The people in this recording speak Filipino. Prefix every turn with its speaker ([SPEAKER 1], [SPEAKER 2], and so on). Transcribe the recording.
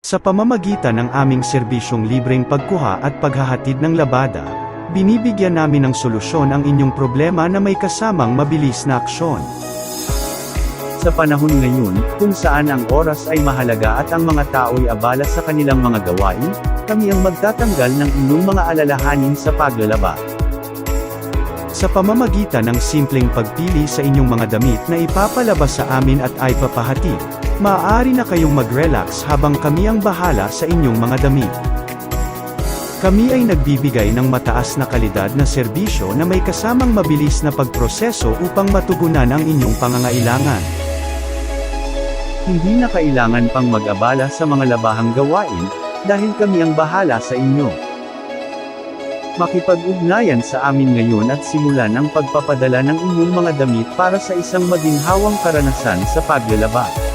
[SPEAKER 1] Sa pamamagitan ng aming serbisyong libreng pagkuha at paghahatid ng labada, binibigyan namin ng solusyon ang inyong problema na may kasamang mabilis na aksyon. Sa panahon ngayon, kung saan ang oras ay mahalaga at ang mga tao'y abala sa kanilang mga gawain, kami ang magtatanggal ng inyong mga alalahanin sa paglalaba. Sa pamamagitan ng simpleng pagpili sa inyong mga damit na ipapalabas sa amin at ay papahatid, maaari na kayong mag-relax habang kami ang bahala sa inyong mga damit. Kami ay nagbibigay ng mataas na kalidad na serbisyo na may kasamang mabilis na pagproseso upang matugunan ang inyong pangangailangan. Hindi na kailangan pang mag-abala sa mga labahang gawain, dahil kami ang bahala sa inyo. Makipag-ugnayan sa amin ngayon at simulan ang pagpapadala ng inyong mga damit para sa isang maginhawang karanasan sa paglalaba.